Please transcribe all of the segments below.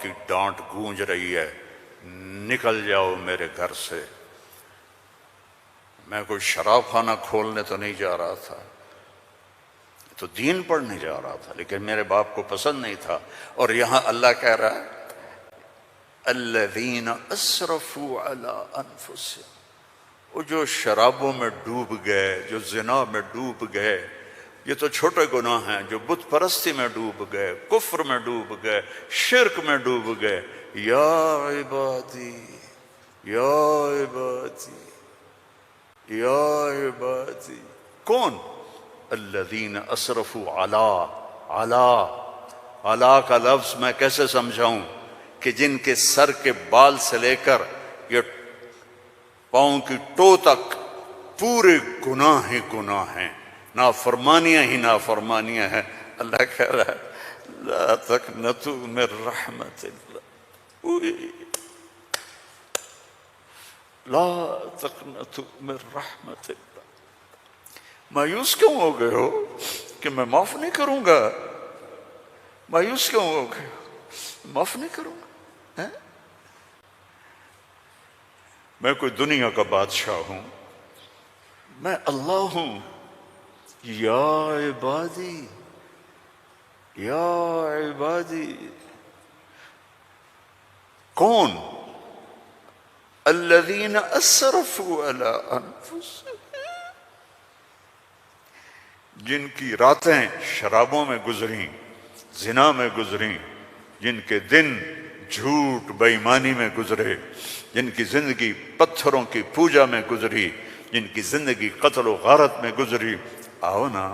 کی ڈانٹ گونج رہی ہے، نکل جاؤ میرے گھر سے۔ میں کوئی شراب خانہ کھولنے تو نہیں جا رہا تھا، تو دین پڑھنے جا رہا تھا، لیکن میرے باپ کو پسند نہیں تھا۔ اور یہاں اللہ کہہ رہا ہے الذین اسرفوا علی انفسہم، وہ جو شرابوں میں ڈوب گئے، جو زنا میں ڈوب گئے، یہ تو چھوٹے گناہ ہیں، جو بت پرستی میں ڈوب گئے، کفر میں ڈوب گئے، شرک میں ڈوب گئے، یا عبادی یا عبادی یا عبادی، کون؟ الذین اسرفوا علی کا لفظ میں کیسے سمجھاؤں کہ جن کے سر کے بال سے لے کر یہ پاؤں کی ٹو تک پورے گناہ ہی گناہ ہیں، نافرمانیاں ہی نافرمانیاں ہیں۔ اللہ کہہ رہا ہے لا تقنطوا من رحمت اللہ، لا تقنطوا من رحمت اللہ۔ مایوس کیوں ہو گئے ہو کہ میں معاف نہیں کروں گا؟ مایوس کیوں ہو گئے ہو؟ معاف نہیں کروں گا؟ میں کوئی دنیا کا بادشاہ ہوں؟ میں اللہ ہوں۔ یا عبادی یا عبادی، کون؟ الذین اسرفوا علی انفسہم، جن کی راتیں شرابوں میں گزریں، زنا میں گزریں، جن کے دن جھوٹ بے ایمانی میں گزرے، جن کی زندگی پتھروں کی پوجا میں گزری، جن کی زندگی قتل و غارت میں گزری۔ آؤ نا،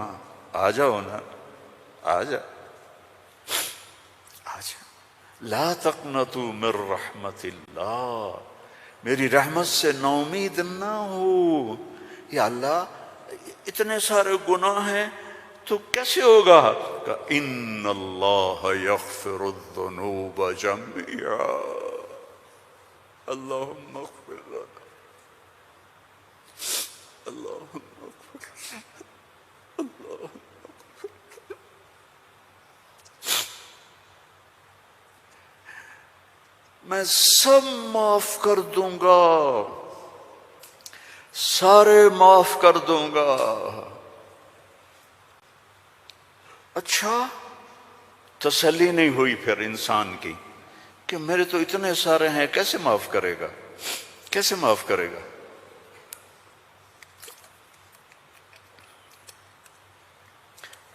آ جاؤ نا، آ جا آ جا۔ لا تقنطوا من رحمت اللہ، میری رحمت سے ناامید نہ ہو۔ یا اللہ اتنے سارے گناہ ہیں تو کیسے ہوگا؟ کہ ان اللہ یغفر الذنوب جميعا، اللہم اغفر لنا، اللہم اغفر لنا، اللہم میں سب معاف کر دوں گا، سارے معاف کر دوں گا۔ اچھا، تسلی نہیں ہوئی پھر انسان کی کہ میرے تو اتنے سارے ہیں، کیسے معاف کرے گا؟ کیسے معاف کرے گا؟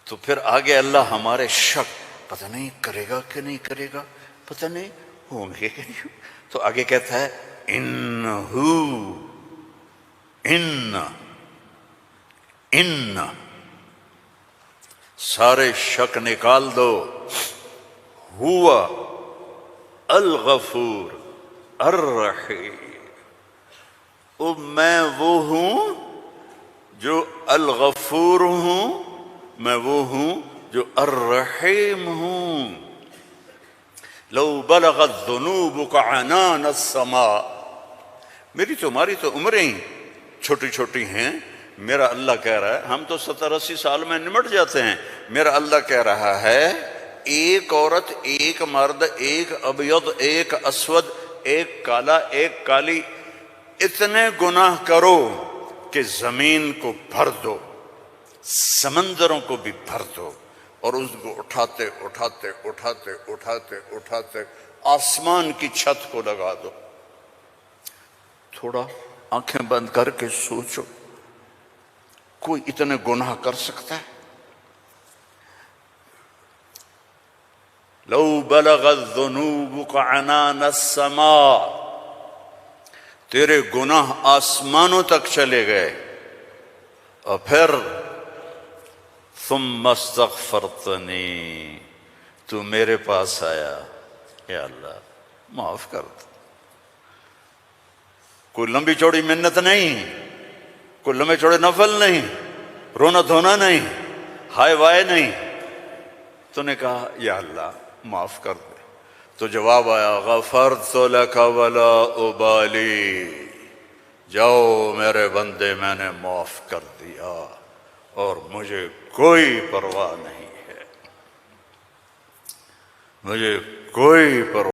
تو پھر آگے اللہ ہمارے شک، پتہ نہیں کرے گا کہ نہیں کرے گا، پتہ نہیں ہوں گے کہ نہیں، تو آگے کہتا ہے ان سارے شک نکال دو، ہوا الغفور الرحیم، میں وہ ہوں جو الغفور ہوں، میں وہ ہوں جو الرحیم ہوں۔ لو بلغت ذنوبک عنان السماء، میری تمہاری تو عمریں ہی چھوٹی چھوٹی ہیں، میرا اللہ کہہ رہا ہے، ہم تو 70-80 سال میں نمٹ جاتے ہیں، میرا اللہ کہہ رہا ہے ایک عورت، ایک مرد، ایک ابیض، ایک اسود، ایک کالا، ایک کالی، اتنے گناہ کرو کہ زمین کو بھر دو، سمندروں کو بھی بھر دو، اور اس کو اٹھاتے اٹھاتے اٹھاتے اٹھاتے اٹھاتے آسمان کی چھت کو لگا دو۔ تھوڑا آنکھیں بند کر کے سوچو، کوئی اتنے گناہ کر سکتا ہے؟ لو بلغت ذنوبک عنان السماء، تیرے گناہ آسمانوں تک چلے گئے، اور پھر ثم استغفرتنی، تو میرے پاس آیا، یا اللہ معاف کر دو۔ کوئی لمبی چوڑی منت نہیں، کوئی لمبے چوڑے نفل نہیں، رونا دھونا نہیں، ہائے وائے نہیں، تو نے کہا یا اللہ معاف کر دے، تو جواب آیا غفرت لک ولا ابالی، جاؤ میرے بندے میں نے معاف کر دیا اور مجھے کوئی پرواہ نہیں ہے، مجھے کوئی پرواہ